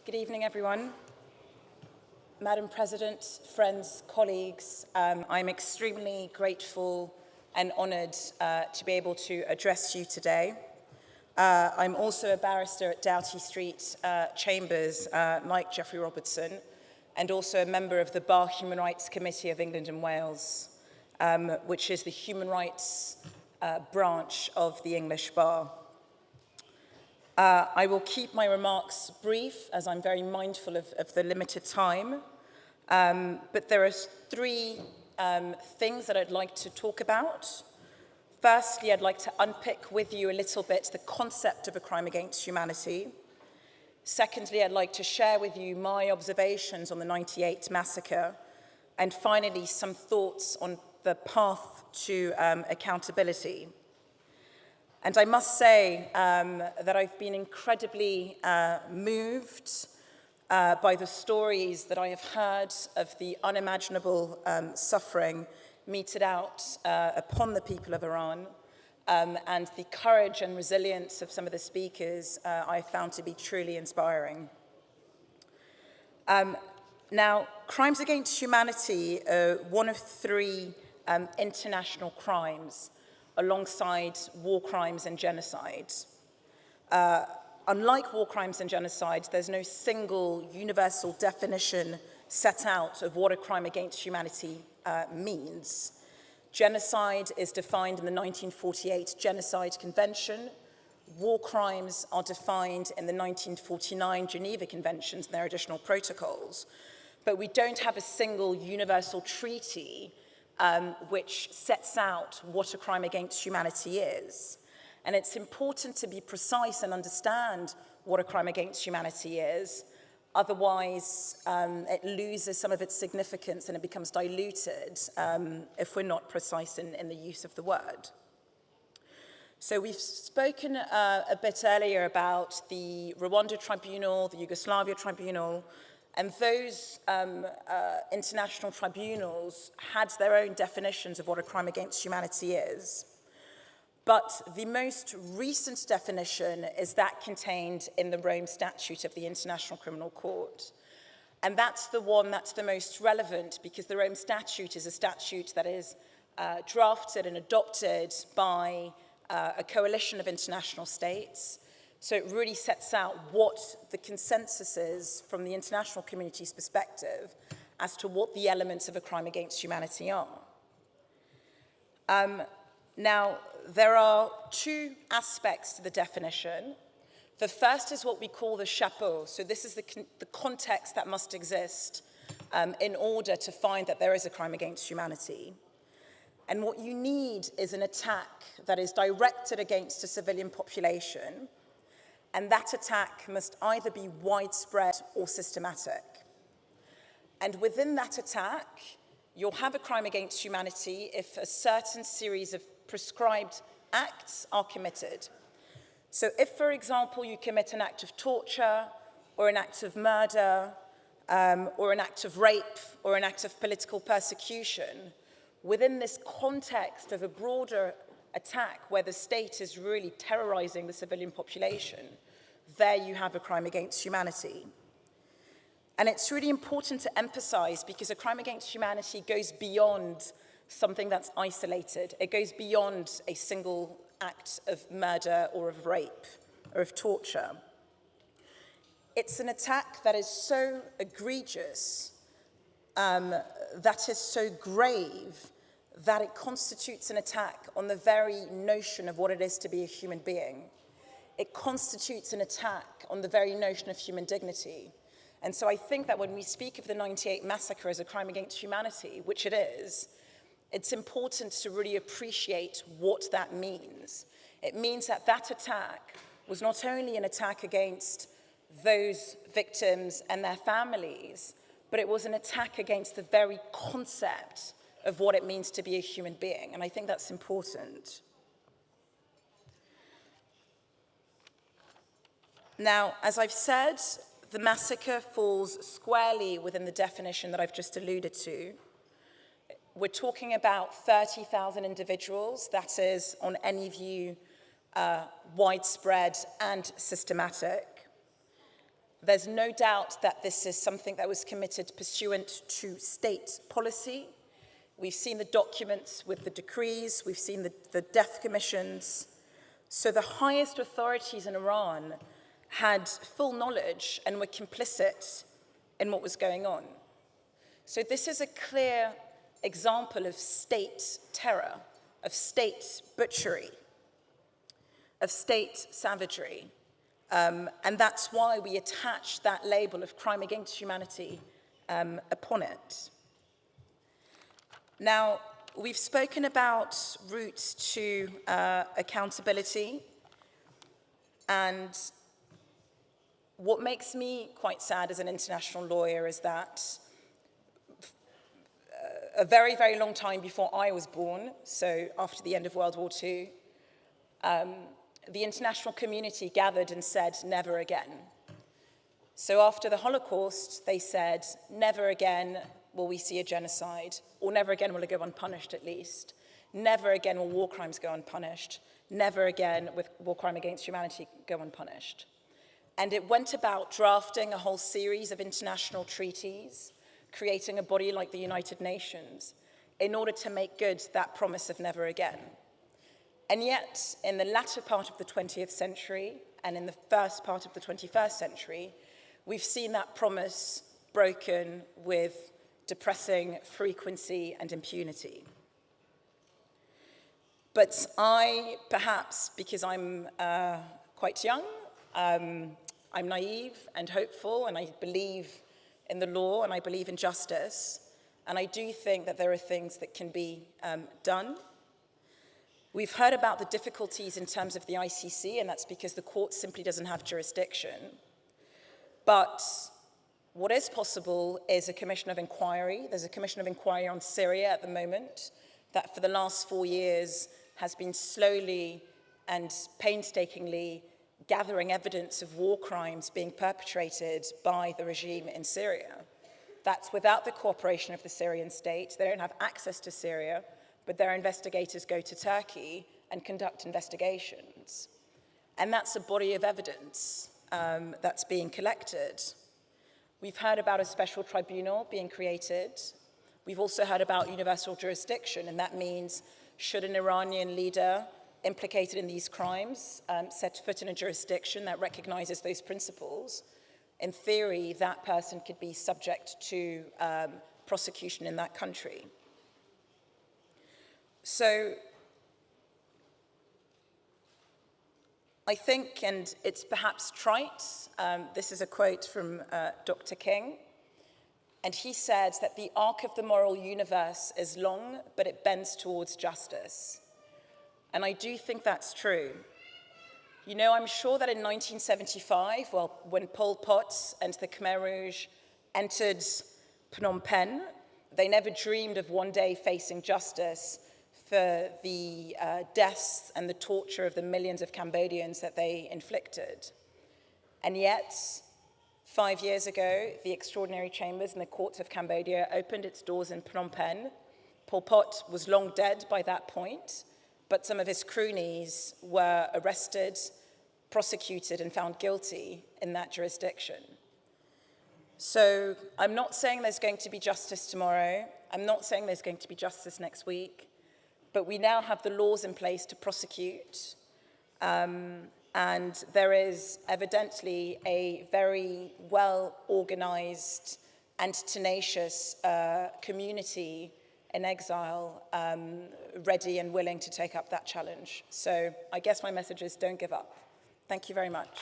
Good evening, everyone. Madam President, friends, colleagues, I'm extremely grateful and honoured to be able to address you today. I'm also a barrister at Doughty Street Chambers, like Geoffrey Robertson, and also a member of the Bar Human Rights Committee of England and Wales, which is the human rights branch of the English Bar. I will keep my remarks brief, as I'm very mindful of the limited time, but there are three things that I'd like to talk about. Firstly, I'd like to unpick with you a little bit the concept of a crime against humanity. Secondly, I'd like to share with you my observations on the '98 massacre. And finally, some thoughts on the path to accountability. And I must say that I've been incredibly moved by the stories that I have heard of the unimaginable suffering meted out upon the people of Iran, and the courage and resilience of some of the speakers I found to be truly inspiring. Now, crimes against humanity are one of three international crimes alongside war crimes and genocide. Unlike war crimes and genocide, there's no single universal definition set out of what a crime against humanity means. Genocide is defined in the 1948 Genocide Convention. War crimes are defined in the 1949 Geneva Conventions and their additional protocols. But we don't have a single universal treaty which sets out what a crime against humanity is. And it's important to be precise and understand what a crime against humanity is. Otherwise, it loses some of its significance and it becomes diluted if we're not precise in the use of the word. So we've spoken a bit earlier about the Rwanda Tribunal, the Yugoslavia Tribunal, and those international tribunals had their own definitions of what a crime against humanity is. But the most recent definition is that contained in the Rome Statute of the International Criminal Court. And that's the one that's the most relevant, because the Rome Statute is a statute that is drafted and adopted by a coalition of international states. So it really sets out what the consensus is from the international community's perspective as to what the elements of a crime against humanity are. Now, there are two aspects to the definition. The first is what we call the chapeau. So this is the context that must exist in order to find that there is a crime against humanity. And what you need is an attack that is directed against a civilian population, and that attack must either be widespread or systematic. And within that attack, you'll have a crime against humanity if a certain series of prescribed acts are committed. So if, for example, you commit an act of torture, or an act of murder, or an act of rape, or an act of political persecution, within this context of a broader attack where the state is really terrorizing the civilian population, there you have a crime against humanity. And it's really important to emphasize, because a crime against humanity goes beyond something that's isolated. It goes beyond a single act of murder or of rape or of torture. It's an attack that is so egregious, that is so grave, that it constitutes an attack on the very notion of what it is to be a human being. It constitutes an attack on the very notion of human dignity. And so I think that when we speak of the '98 massacre as a crime against humanity, which it is, it's important to really appreciate what that means. It means that that attack was not only an attack against those victims and their families, but it was an attack against the very concept of what it means to be a human being. And I think that's important. Now, as I've said, the massacre falls squarely within the definition that I've just alluded to. We're talking about 30,000 individuals. That is, on any view, widespread and systematic. There's no doubt that this is something that was committed pursuant to state policy. We've seen the documents with the decrees, we've seen the death commissions. So the highest authorities in Iran had full knowledge and were complicit in what was going on. So this is a clear example of state terror, of state butchery, of state savagery. And that's why we attach that label of crime against humanity upon it. Now, we've spoken about routes to accountability, and what makes me quite sad as an international lawyer is that a very, very long time before I was born, so after the end of World War II, the international community gathered and said, never again. So after the Holocaust, they said, never again will we see a genocide, or never again will it go unpunished at least. Never again will war crimes go unpunished. Never again will war crime against humanity go unpunished. And it went about drafting a whole series of international treaties, creating a body like the United Nations, in order to make good that promise of never again. And yet, in the latter part of the 20th century and in the first part of the 21st century, we've seen that promise broken with depressing frequency and impunity. But I, perhaps because I'm quite young, I'm naive and hopeful, and I believe in the law and I believe in justice, and I do think that there are things that can be done. We've heard about the difficulties in terms of the ICC, and that's because the court simply doesn't have jurisdiction. But what is possible is a commission of inquiry. There's a commission of inquiry on Syria at the moment that for the last 4 years has been slowly and painstakingly gathering evidence of war crimes being perpetrated by the regime in Syria. That's without the cooperation of the Syrian state. They don't have access to Syria, but their investigators go to Turkey and conduct investigations. And that's a body of evidence that's being collected. We've heard about a special tribunal being created. We've also heard about universal jurisdiction, and that means should an Iranian leader implicated in these crimes set foot in a jurisdiction that recognizes those principles, in theory, that person could be subject to prosecution in that country. So I think, and it's perhaps trite, this is a quote from Dr. King, and he said that the arc of the moral universe is long, but it bends towards justice. And I do think that's true. You know, I'm sure that in 1975, well, when Pol Pot and the Khmer Rouge entered Phnom Penh, they never dreamed of one day facing justice for the deaths and the torture of the millions of Cambodians that they inflicted. And yet, 5 years ago, the Extraordinary Chambers in the courts of Cambodia opened its doors in Phnom Penh. Pol Pot was long dead by that point, but some of his cronies were arrested, prosecuted, and found guilty in that jurisdiction. So I'm not saying there's going to be justice tomorrow. I'm not saying there's going to be justice next week. But we now have the laws in place to prosecute. And there is evidently a very well-organized and tenacious community in exile ready and willing to take up that challenge. So I guess my message is don't give up. Thank you very much.